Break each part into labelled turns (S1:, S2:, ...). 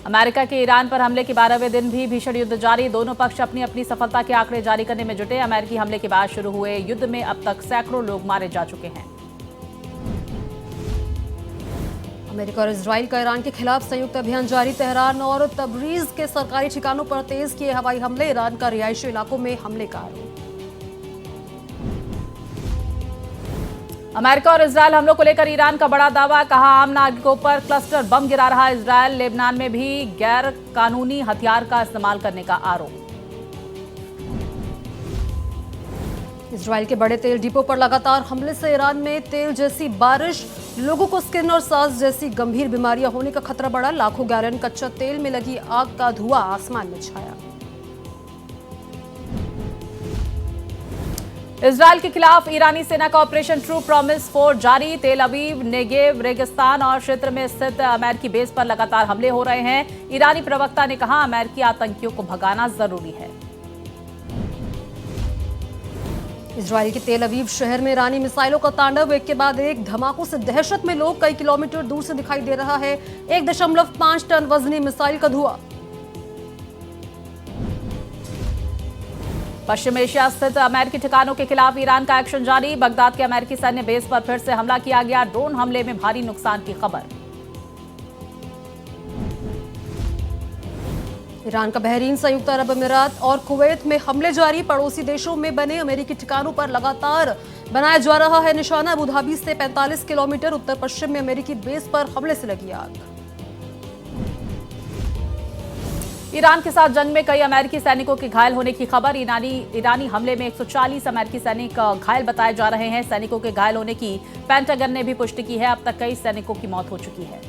S1: America के Iran पर हमले के 12वें दिन भी भीषण युद्ध जारी। दोनों पक्ष अपनी अपनी सफलता के आंकड़े जारी करने में जुटे। अमेरिकी हमले के बाद शुरू हुए युद्ध में अब तक सैकड़ों लोग मारे जा चुके हैं।
S2: अमेरिका और इजराइल का ईरान के खिलाफ संयुक्त अभियान जारी। तेहरान और तबरीज के सरकारी ठिकानों पर तेज किए हवाई हमले। ईरान का रिहायशी इलाकों में हमले का आरोप।
S1: अमेरिका और इजरायल हमलों को लेकर ईरान का बड़ा दावा। कहा, आम नागरिकों पर क्लस्टर बम गिरा रहा इजरायल। लेबनान में भी गैर कानूनी हथियार का इस्तेमाल करने का आरोप।
S2: इजराइल के बड़े तेल डिपो पर लगातार हमले से ईरान में तेल जैसी बारिश। लोगों को स्किन और सांस जैसी गंभीर बीमारियां होने का खतरा बढ़ा। लाखों गैलन कच्चा तेल में लगी आग का धुआं आसमान में छाया।
S1: इजरायल के खिलाफ ईरानी सेना का ऑपरेशन ट्रू प्रॉमिस 4 जारी। तेल अवीव, नेगेव, रेगिस्तान और क्षेत्र में स्थित अमेरिकी बेस पर लगातार हमले हो रहे हैं। ईरानी प्रवक्ता ने कहा, अमेरिकी आतंकियों को भगाना जरूरी है।
S2: इजराइल के तेल अवीव शहर में ईरानी मिसाइलों का तांडव। एक के बाद एक धमाकों से दहशत में लोग। कई किलोमीटर दूर से दिखाई दे रहा है 1.5 टन वजनी मिसाइल का धुआं।
S1: पश्चिम एशिया स्थित अमेरिकी ठिकानों के खिलाफ ईरान का एक्शन जारी। बगदाद के अमेरिकी सैन्य बेस पर फिर से हमला किया गया। ड्रोन हमले में भारी नुकसान की खबर।
S2: ईरान का बहरीन, संयुक्त अरब अमीरात और कुवैत में हमले जारी। पड़ोसी देशों में बने अमेरिकी ठिकानों पर लगातार बनाया जा रहा है निशाना। अबू धाबी से 45 किलोमीटर उत्तर पश्चिम में अमेरिकी बेस पर हमले से लगी आग।
S1: ईरान के साथ जंग में कई अमेरिकी सैनिकों के घायल होने की खबर। ईरानी हमले में 140 अमेरिकी सैनिक घायल बताए जा रहे हैं। सैनिकों के घायल होने की पेंटागन ने भी पुष्टि की है। अब तक कई सैनिकों की मौत हो चुकी है।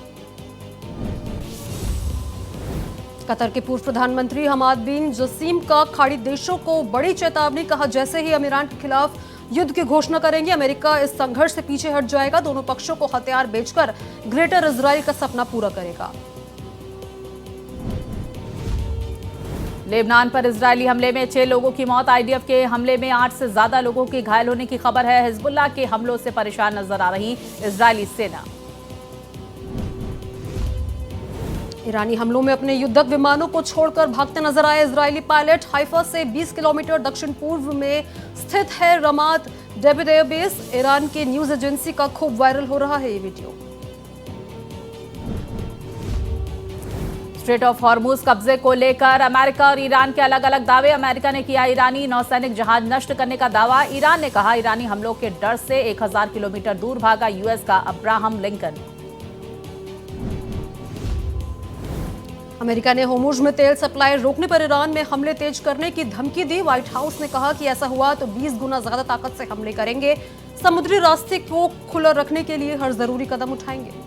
S2: कतर के पूर्व प्रधानमंत्री हमाद बिन जसीम का खाड़ी देशों को बड़ी चेतावनी। कहा, जैसे ही हम ईरान के खिलाफ युद्ध की घोषणा करेंगे, अमेरिका इस संघर्ष से पीछे हट जाएगा। दोनों पक्षों को हथियार बेचकर ग्रेटर इजराइल का सपना पूरा करेगा।
S1: लेबनान पर इजरायली हमले में 6 लोगों की मौत। आईडीएफ के हमले में 8 से ज्यादा लोगों के घायल होने की खबर है। हिजबुल्लाह के हमलों से परेशान नजर आ रही इजरायली सेना।
S2: ईरानी हमलों में अपने युद्धक विमानों को छोड़कर भागते नजर आए इजरायली पायलट। हाइफा से 20 किलोमीटर दक्षिण पूर्व में स्थित है रमात डेविड एयरबेस। ईरान के न्यूज एजेंसी का खूब वायरल हो रहा है ये वीडियो।
S1: स्ट्रेट ऑफ हॉर्मुज कब्जे को लेकर अमेरिका और ईरान के अलग अलग दावे। अमेरिका ने किया ईरानी नौसैनिक जहाज नष्ट करने का दावा। ईरान ने कहा, ईरानी हमलों के डर से 1000 किलोमीटर दूर भागा यूएस का अब्राहम लिंकन।
S2: अमेरिका ने होर्मुज में तेल सप्लाई रोकने पर ईरान में हमले तेज करने की धमकी दी। व्हाइट हाउस ने कहा कि ऐसा हुआ तो 20 गुना ज्यादा ताकत से हमले करेंगे। समुद्री रास्ते को खुला रखने के लिए हर जरूरी कदम उठाएंगे।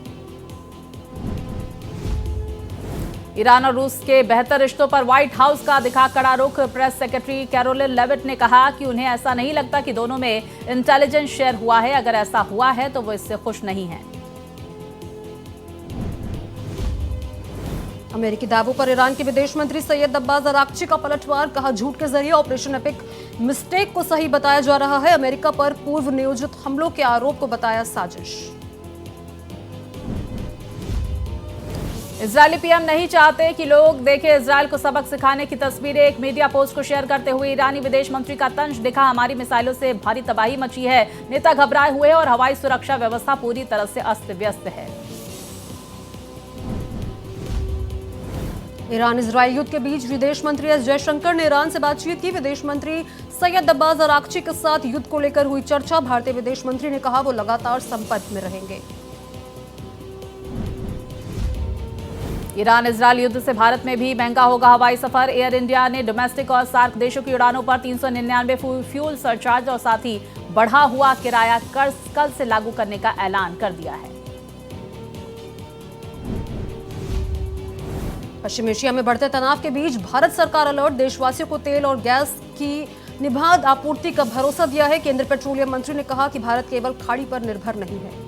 S1: ईरान और रूस के बेहतर रिश्तों पर व्हाइट हाउस का दिखा कड़ा रुख। प्रेस सेक्रेटरी कैरोलिन लेविट ने कहा कि उन्हें ऐसा नहीं लगता कि दोनों में इंटेलिजेंस शेयर हुआ है। अगर ऐसा हुआ है तो वो इससे खुश नहीं है।
S2: अमेरिकी दावों पर ईरान के विदेश मंत्री सैयद अब्बास अराक्ची का पलटवार। कहा, झूठ के जरिए ऑपरेशन एपिक मिस्टेक को सही बताया जा रहा है। अमेरिका पर पूर्व नियोजित हमलों के आरोप को बताया साजिश।
S1: इजरायली पीएम नहीं चाहते कि लोग देखें इजरायल को सबक सिखाने की तस्वीरें। एक मीडिया पोस्ट को शेयर करते हुए ईरानी विदेश मंत्री का तंज दिखा। हमारी मिसाइलों से भारी तबाही मची है। नेता घबराए हुए और हवाई सुरक्षा व्यवस्था पूरी तरह से अस्त व्यस्त है।
S2: ईरान इजरायल युद्ध के बीच विदेश मंत्री एस जयशंकर ने ईरान से बातचीत की। विदेश मंत्री सैयद अब्बास अराक्ची के साथ युद्ध को लेकर हुई चर्चा। भारतीय विदेश मंत्री ने कहा, वो लगातार संपर्क में रहेंगे।
S1: ईरान इजरायल युद्ध से भारत में भी महंगा होगा हवाई सफर। एयर इंडिया ने डोमेस्टिक और सार्क देशों की उड़ानों पर 399 फ्यूल सरचार्ज और साथ ही बढ़ा हुआ किराया कल से लागू करने का ऐलान कर दिया है।
S2: पश्चिम एशिया में बढ़ते तनाव के बीच भारत सरकार अलर्ट। देशवासियों को तेल और गैस की निर्बाध आपूर्ति का भरोसा दिया है। केंद्रीय पेट्रोलियम मंत्री ने कहा कि भारत केवल खाड़ी पर निर्भर नहीं है।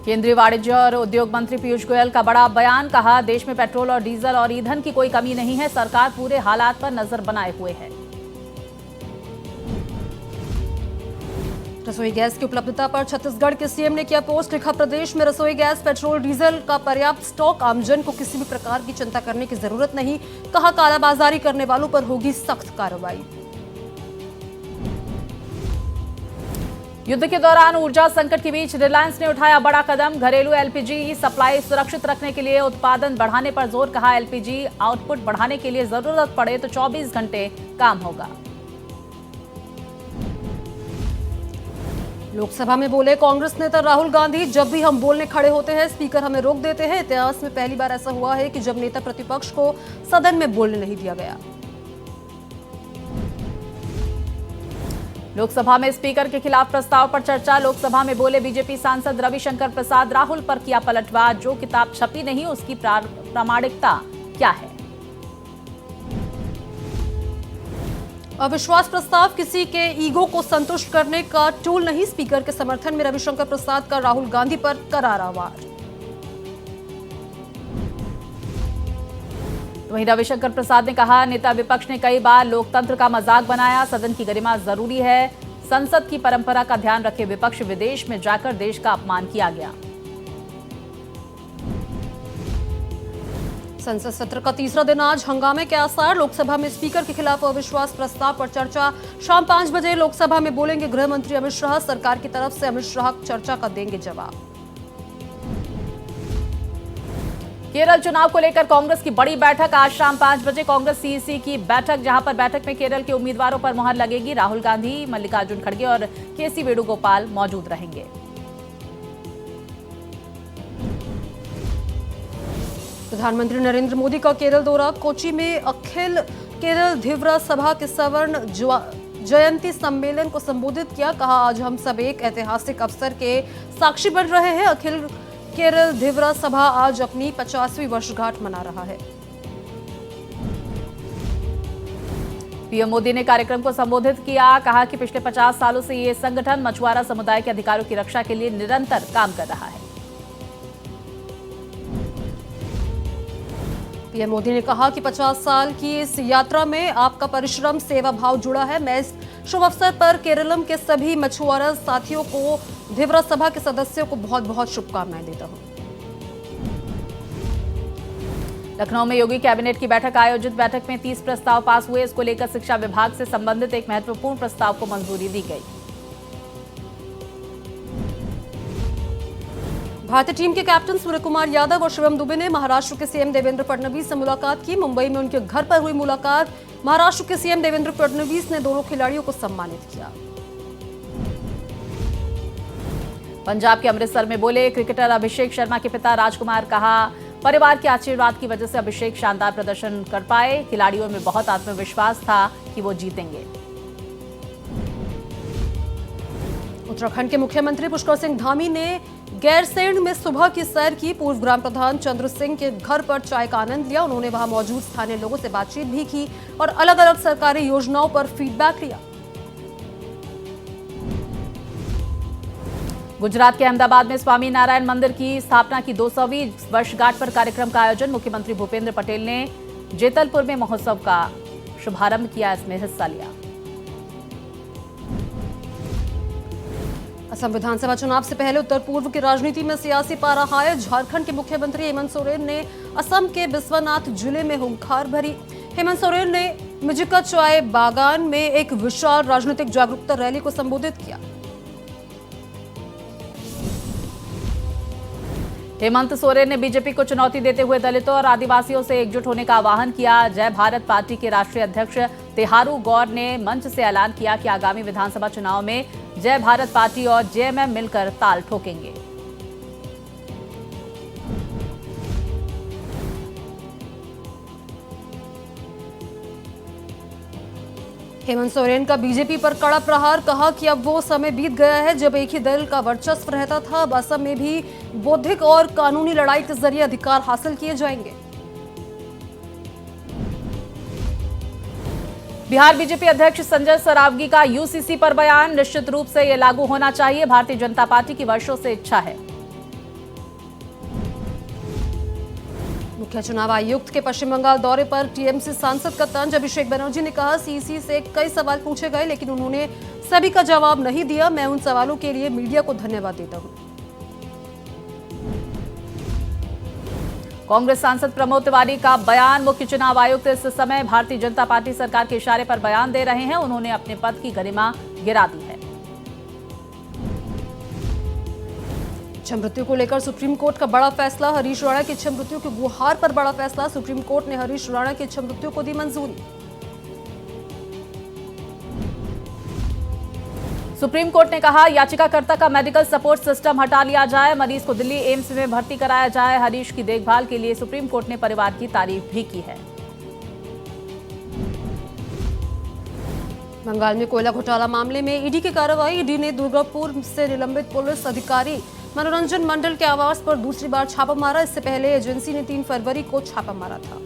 S1: केंद्रीय वाणिज्य और उद्योग मंत्री पीयूष गोयल का बड़ा बयान। कहा, देश में पेट्रोल और डीजल और ईंधन की कोई कमी नहीं है। सरकार पूरे हालात पर नजर बनाए हुए है।
S2: रसोई गैस की उपलब्धता पर छत्तीसगढ़ के सीएम ने किया पोस्ट, लिखा प्रदेश में रसोई गैस पेट्रोल डीजल का पर्याप्त स्टॉक, आमजन को किसी भी प्रकार की चिंता करने की जरूरत नहीं, कहा कालाबाजारी करने वालों पर होगी सख्त कार्रवाई।
S1: युद्ध के दौरान ऊर्जा संकट के बीच रिलायंस ने उठाया बड़ा कदम, घरेलू एलपीजी सप्लाई सुरक्षित रखने के लिए उत्पादन बढ़ाने पर जोर, कहा एलपीजी आउटपुट बढ़ाने के लिए जरूरत पड़े तो 24 घंटे काम होगा।
S2: लोकसभा में बोले कांग्रेस नेता राहुल गांधी, जब भी हम बोलने खड़े होते हैं स्पीकर हमें रोक देते हैं। इतिहास में पहली बार ऐसा हुआ है कि जब नेता प्रतिपक्ष को सदन में बोलने नहीं दिया गया।
S1: लोकसभा में स्पीकर के खिलाफ प्रस्ताव पर चर्चा, लोकसभा में बोले बीजेपी सांसद रविशंकर प्रसाद, राहुल पर किया पलटवार, जो किताब छपी नहीं उसकी प्रामाणिकता क्या है।
S2: अविश्वास प्रस्ताव किसी के ईगो को संतुष्ट करने का टूल नहीं, स्पीकर के समर्थन में रविशंकर प्रसाद का राहुल गांधी पर करारा वार।
S1: वहीं रविशंकर प्रसाद ने कहा, नेता विपक्ष ने कई बार लोकतंत्र का मजाक बनाया, सदन की गरिमा जरूरी है, संसद की परंपरा का ध्यान रखे विपक्ष, विदेश में जाकर देश का अपमान किया गया।
S2: संसद सत्र का तीसरा दिन आज हंगामे के आसार, लोकसभा में स्पीकर के खिलाफ अविश्वास प्रस्ताव पर चर्चा, शाम 5 बजे लोकसभा में बोलेंगे गृह मंत्री अमित शाह, सरकार की तरफ से अमित शाह चर्चा का देंगे जवाब।
S1: केरल चुनाव को लेकर कांग्रेस की बड़ी बैठक, आज शाम 5 बजे कांग्रेस सीईसी की बैठक, जहां पर बैठक में केरल के उम्मीदवारों पर मुहर लगेगी। राहुल गांधी, मल्लिकार्जुन खड़गे और केसी वेणुगोपाल मौजूद रहेंगे।
S2: प्रधानमंत्री नरेंद्र मोदी का केरल दौरा, कोची में अखिल केरल धीवरा सभा के स्वर्ण जयंती सम्मेलन को संबोधित किया, कहा आज हम सब एक ऐतिहासिक अवसर के साक्षी बन रहे हैं। अखिल केरल धीवरा सभा आज अपनी 50वीं वर्षगांठ मना रहा है।
S1: पीएम मोदी ने कार्यक्रम को संबोधित किया, कहा कि पिछले 50 सालों से ये संगठन मछुआरा समुदाय के अधिकारों की रक्षा के लिए निरंतर काम कर रहा है।
S2: पीएम मोदी ने कहा कि 50 साल की इस यात्रा में आपका परिश्रम, सेवा भाव जुड़ा है। मैं इस शुभ अवसर पर केरलम के सभी मछुआरा साथियों को, धीवरा सभा के सदस्यों को बहुत बहुत शुभकामनाएं देता हूं।
S1: लखनऊ में योगी कैबिनेट की बैठक आयोजित, बैठक में 30 प्रस्ताव पास हुए, इसको लेकर शिक्षा विभाग से संबंधित एक महत्वपूर्ण प्रस्ताव को मंजूरी दी गई।
S2: भारतीय टीम के कैप्टन सूर्य कुमार यादव और शिवम दुबे ने महाराष्ट्र के सीएम देवेंद्र फडणवीस से मुलाकात की, मुंबई में उनके घर पर हुई मुलाकात, महाराष्ट्र के सीएम देवेंद्र फडणवीस ने दोनों खिलाड़ियों को सम्मानित किया।
S1: पंजाब के अमृतसर में बोले क्रिकेटर अभिषेक शर्मा के पिता राजकुमार, कहा परिवार के आशीर्वाद की वजह से अभिषेक शानदार प्रदर्शन कर पाए, खिलाड़ियों में बहुत आत्मविश्वास था कि वो जीतेंगे।
S2: उत्तराखंड के मुख्यमंत्री पुष्कर सिंह धामी ने गैरसैंण में सुबह की सैर की, पूर्व ग्राम प्रधान चंद्र सिंह के घर पर चाय का आनंद लिया। उन्होंने वहां मौजूद स्थानीय लोगों से बातचीत भी की और अलग अलग सरकारी योजनाओं पर फीडबैक लिया।
S1: गुजरात के अहमदाबाद में स्वामी नारायण मंदिर की स्थापना की 200वीं वर्षगांठ पर कार्यक्रम का आयोजन, मुख्यमंत्री भूपेंद्र पटेल ने जेतलपुर में महोत्सव का शुभारंभ किया, इसमें हिस्सा लिया।
S2: असम विधानसभा चुनाव से पहले उत्तर पूर्व की राजनीति में सियासी पारा हाय, झारखंड के मुख्यमंत्री हेमंत सोरेन ने असम के बिस्वनाथ जिले में हुंकार भरी। हेमंत सोरेन ने मिजिका चाय बागान में एक विशाल राजनीतिक जागरूकता रैली को संबोधित किया।
S1: हेमंत सोरेन ने बीजेपी को चुनौती देते हुए दलितों और आदिवासियों से एकजुट होने का आह्वान किया। जय भारत पार्टी के राष्ट्रीय अध्यक्ष तेहारू गौर ने मंच से ऐलान किया कि आगामी विधानसभा चुनाव में जय भारत पार्टी और जेएमएम मिलकर ताल ठोकेंगे।
S2: हेमंत सोरेन का बीजेपी पर कड़ा प्रहार, कहा कि अब वो समय बीत गया है जब एक ही दल का वर्चस्व रहता था। अब असम में भी बौद्धिक और कानूनी लड़ाई के जरिए अधिकार हासिल किए जाएंगे।
S1: बिहार बीजेपी अध्यक्ष संजय सरावगी का यूसीसी पर बयान, निश्चित रूप से यह लागू होना चाहिए, भारतीय जनता पार्टी की वर्षों से इच्छा है।
S2: मुख्य चुनाव आयुक्त के पश्चिम बंगाल दौरे पर टीएमसी सांसद का तंज, अभिषेक बनर्जी ने कहा सीईसी से कई सवाल पूछे गए लेकिन उन्होंने सभी का जवाब नहीं दिया। मैं उन सवालों के लिए मीडिया को धन्यवाद देता हूं।
S1: कांग्रेस सांसद प्रमोद तिवारी का बयान। मुख्य चुनाव आयुक्त इस समय भारतीय जनता पार्टी सरकार के इशारे पर बयान दे रहे हैं। उन्होंने अपने पद की गरिमा गिरा दी है।
S2: इच्छा मृत्यु को लेकर सुप्रीम कोर्ट का बड़ा फैसला। हरीश राणा की इच्छा मृत्यु की गुहार पर बड़ा फैसला। सुप्रीम कोर्ट ने हरीश राणा की इच्छा मृत्यु को दी मंजूरी।
S1: सुप्रीम कोर्ट ने कहा, याचिकाकर्ता का मेडिकल सपोर्ट सिस्टम हटा लिया जाए, मरीज को दिल्ली एम्स में भर्ती कराया जाए। हरीश की देखभाल के लिए सुप्रीम कोर्ट ने परिवार की तारीफ भी की है।
S2: बंगाल में कोयला घोटाला मामले में ईडी की कार्रवाई। ईडी ने दुर्गापुर से निलंबित पुलिस अधिकारी मनोरंजन मंडल के आवास पर दूसरी बार छापा मारा। इससे पहले एजेंसी ने 3 फरवरी को छापा मारा था।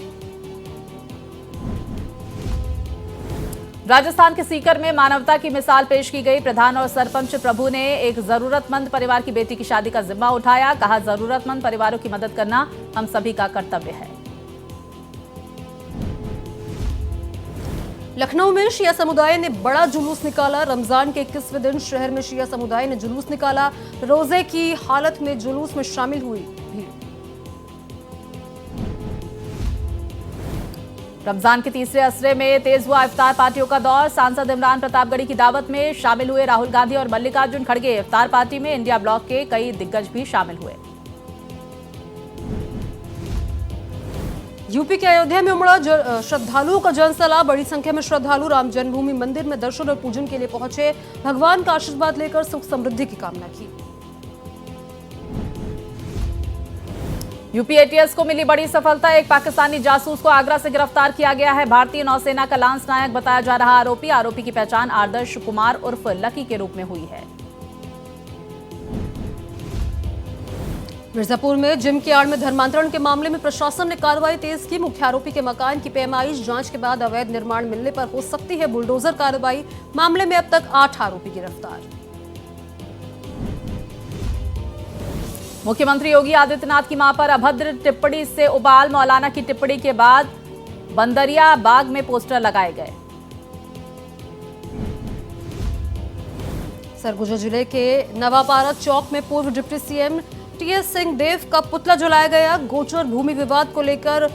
S1: राजस्थान के सीकर में मानवता की मिसाल पेश की गई। प्रधान और सरपंच प्रभु ने एक जरूरतमंद परिवार की बेटी की शादी का जिम्मा उठाया। कहा, जरूरतमंद परिवारों की मदद करना हम सभी का कर्तव्य है।
S2: लखनऊ में शिया समुदाय ने बड़ा जुलूस निकाला। रमजान के 21वें दिन शहर में शिया समुदाय ने जुलूस निकाला। रोजे की हालत में जुलूस में शामिल हुई भीड़।
S1: रमजान के तीसरे असरे में तेज हुआ इफ्तार पार्टियों का दौर। सांसद इमरान प्रतापगढ़ी की दावत में शामिल हुए राहुल गांधी और मल्लिकार्जुन खड़गे। इफ्तार पार्टी में इंडिया ब्लॉक के कई दिग्गज भी शामिल हुए।
S2: यूपी के अयोध्या में उमड़ा श्रद्धालुओं का जनसैलाब। बड़ी संख्या में श्रद्धालु राम जन्मभूमि मंदिर में दर्शन और पूजन के लिए पहुंचे। भगवान का आशीर्वाद लेकर सुख समृद्धि की कामना की।
S1: यूपी एटीएस को मिली बड़ी सफलता। एक पाकिस्तानी जासूस को आगरा से गिरफ्तार किया गया है। भारतीय नौसेना का लांस नायक बताया जा रहा आरोपी की पहचान आदर्श कुमार उर्फ लकी के रूप में हुई है।
S2: मिर्जापुर में जिम की आड़ में धर्मांतरण के मामले में प्रशासन ने कार्रवाई तेज की। मुख्य आरोपी के मकान की पैमाइश जांच के बाद अवैध निर्माण मिलने पर हो सकती है बुलडोजर कार्रवाई। मामले में अब तक 8 आरोपी गिरफ्तार।
S1: मुख्यमंत्री योगी आदित्यनाथ की मां पर अभद्र टिप्पणी से उबाल। मौलाना की टिप्पणी के बाद बंदरिया बाग में पोस्टर लगाए गए।
S2: सरगुजा जिले के नवापारा चौक में पूर्व डिप्टी सीएम टीएस सिंह देव का पुतला जलाया गया। गोचर भूमि विवाद को लेकर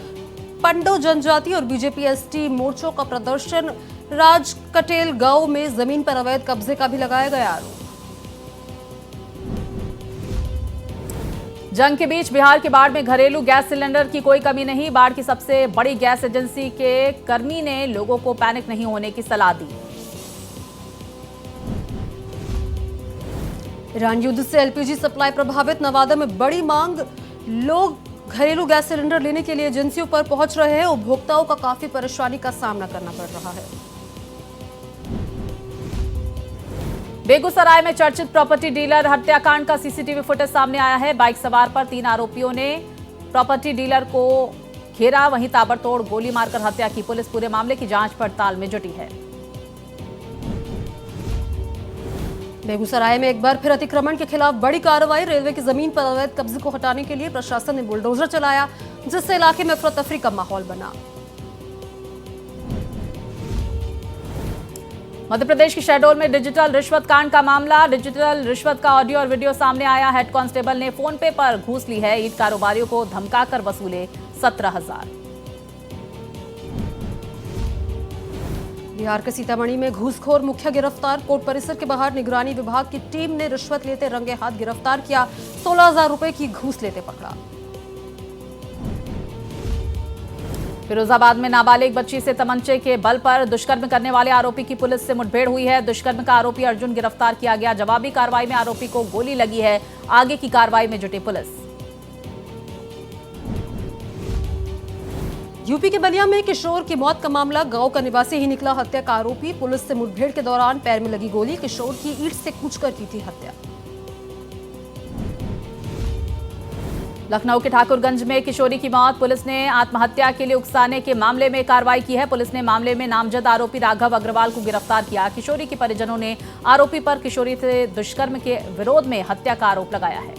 S2: पंडो जनजाति और बीजेपी एसटी मोर्चों का प्रदर्शन। राज कटेल गांव में जमीन पर अवैध कब्जे का भी लगाया गया आरोप।
S1: जंग के बीच बिहार के बाढ़ में घरेलू गैस सिलेंडर की कोई कमी नहीं। बाढ़ की सबसे बड़ी गैस एजेंसी के कर्मी ने लोगों को पैनिक नहीं होने की सलाह दी।
S2: ईरान युद्ध से एलपीजी सप्लाई प्रभावित। नवादा में बड़ी मांग। लोग घरेलू गैस सिलेंडर लेने के लिए एजेंसियों पर पहुंच रहे हैं। उपभोक्ताओं का काफी परेशानी का सामना करना पड़ रहा है।
S1: बेगूसराय में चर्चित प्रॉपर्टी डीलर हत्याकांड का सीसीटीवी फुटेज सामने आया है। बाइक सवार पर 3 आरोपियों ने प्रॉपर्टी डीलर को घेरा, वहीं ताबड़तोड़ गोली मारकर हत्या की। पुलिस पूरे मामले की जांच पड़ताल में जुटी है।
S2: बेगूसराय में एक बार फिर अतिक्रमण के खिलाफ बड़ी कार्रवाई। रेलवे की जमीन पर अवैध कब्जे को हटाने के लिए प्रशासन ने बुलडोजर चलाया, जिससे इलाके में अफरा तफरी का माहौल बना।
S1: मध्य प्रदेश की शहडोल में डिजिटल रिश्वत कांड का मामला। डिजिटल रिश्वत का ऑडियो और वीडियो सामने आया। हेड कांस्टेबल ने फोन पे पर घूस ली है। ईंट कारोबारियों को धमकाकर वसूले 17,000।
S2: बिहार के सीतामढ़ी में घूसखोर मुखिया गिरफ्तार। कोर्ट परिसर के बाहर निगरानी विभाग की टीम ने रिश्वत लेते रंगे हाथ गिरफ्तार किया। 16,000 रुपए की घूस लेते पकड़ा।
S1: फिरोजाबाद में नाबालिग बच्ची से तमंचे के बल पर दुष्कर्म करने वाले आरोपी की पुलिस से मुठभेड़ हुई है। दुष्कर्म का आरोपी अर्जुन गिरफ्तार किया गया। जवाबी कार्रवाई में आरोपी को गोली लगी है। आगे की कार्रवाई में जुटी पुलिस।
S2: यूपी के बलिया में किशोर की मौत का मामला। गांव का निवासी ही निकला हत्या का आरोपी। पुलिस से मुठभेड़ के दौरान पैर में लगी गोली। किशोर की ईंट से कूचकर की थी हत्या।
S1: लखनऊ के ठाकुरगंज में किशोरी की मौत। पुलिस ने आत्महत्या के लिए उकसाने के मामले में कार्रवाई की है। पुलिस ने मामले में नामजद आरोपी राघव अग्रवाल को गिरफ्तार किया। किशोरी के परिजनों ने आरोपी पर किशोरी से दुष्कर्म के विरोध में हत्या का आरोप लगाया है।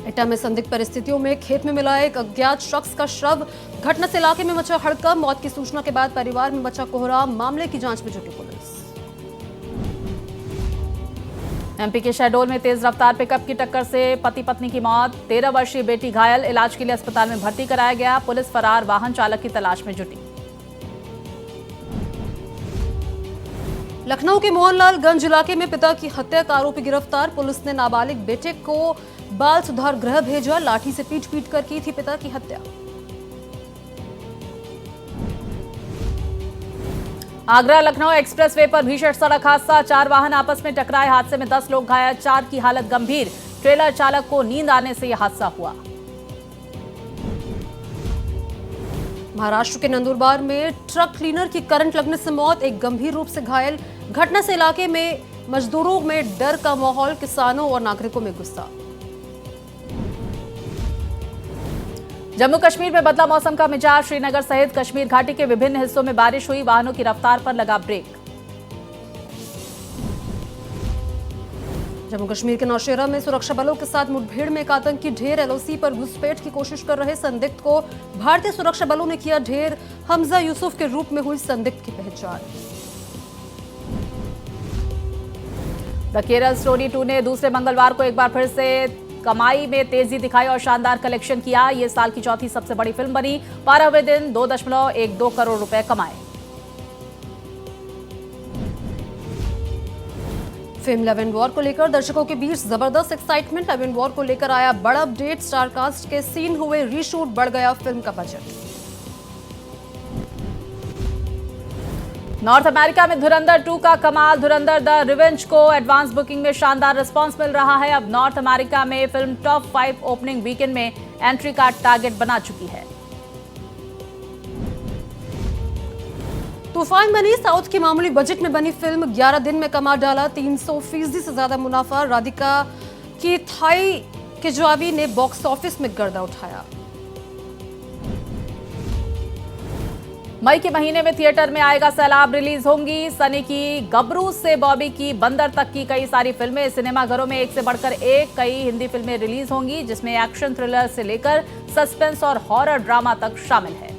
S2: एटा में संदिग्ध परिस्थितियों में खेत में मिला एक अज्ञात शख्स का शव। घटना से इलाके में मचा हड़कंप। मौत की सूचना के बाद परिवार में मचा कोहराम। मामले की जांच में जुटी पुलिस।
S1: एमपी के शहडोल में तेज रफ्तार पिकअप की टक्कर से पति पत्नी की मौत। 13 वर्षीय बेटी घायल। इलाज के लिए अस्पताल में भर्ती कराया गया। पुलिस फरार वाहन चालक की तलाश में जुटी।
S2: लखनऊ के मोहनलालगंज इलाके में पिता की हत्या का आरोपी गिरफ्तार। पुलिस ने नाबालिग बेटे को बाल सुधार गृह भेजा। लाठी से पीट कर की थी पिता की हत्या।
S1: आगरा लखनऊ एक्सप्रेसवे पर भीषण सड़क हादसा। 4 वाहन आपस में टकराए। हादसे में 10 लोग घायल, 4 की हालत गंभीर। ट्रेलर चालक को नींद आने से यह हादसा हुआ।
S2: महाराष्ट्र के नंदुरबार में ट्रक क्लीनर की करंट लगने से मौत, एक गंभीर रूप से घायल। घटना से इलाके में मजदूरों में डर का माहौल, किसानों और नागरिकों में गुस्सा।
S1: जम्मू कश्मीर में बदला मौसम का मिजाज। श्रीनगर सहित कश्मीर घाटी के विभिन्न हिस्सों में बारिश हुई। वाहनों की रफ्तार पर लगा ब्रेक।
S2: जम्मू कश्मीर के नौशेरा में सुरक्षा बलों के साथ मुठभेड़ में एक आतंकी ढेर। एलओसी पर घुसपैठ की कोशिश कर रहे संदिग्ध को भारतीय सुरक्षा बलों ने किया ढेर। हमजा यूसुफ के रूप में हुई संदिग्ध की पहचान।
S1: द केरल स्टोरी 2 ने दूसरे मंगलवार को एक बार फिर से कमाई में तेजी दिखाई और शानदार कलेक्शन किया। ये साल की चौथी सबसे बड़ी फिल्म बनी। 12वें दिन 2.12 करोड़ रुपए कमाए।
S2: फिल्म लव एंड वॉर को लेकर दर्शकों के बीच जबरदस्त एक्साइटमेंट। लव एंड वॉर को लेकर आया बड़ा अपडेट। स्टारकास्ट के सीन हुए रीशूट, बढ़ गया फिल्म का बजट।
S1: नॉर्थ अमेरिका में धुरंधर 2 का कमाल। धुरंधर द रिवेंज को एडवांस बुकिंग में शानदार रिस्पांस मिल रहा है। अब नॉर्थ अमेरिका में फिल्म टॉप 5 ओपनिंग वीकेंड में एंट्री का टारगेट बना चुकी है।
S2: तूफान बनी साउथ की मामूली बजट में बनी फिल्म 11 दिन में कमा डाला 300% से ज्यादा मुनाफा। राधिका की थाई किजवाबी ने बॉक्स ऑफिस में गर्दा उठाया।
S1: मई के महीने में थिएटर में आएगा सैलाब। रिलीज होंगी सनी की गबरू से बॉबी की बंदर तक की कई सारी फिल्में। सिनेमाघरों में एक से बढ़कर एक कई हिंदी फिल्में रिलीज होंगी, जिसमें एक्शन थ्रिलर से लेकर सस्पेंस और हॉरर ड्रामा तक शामिल है।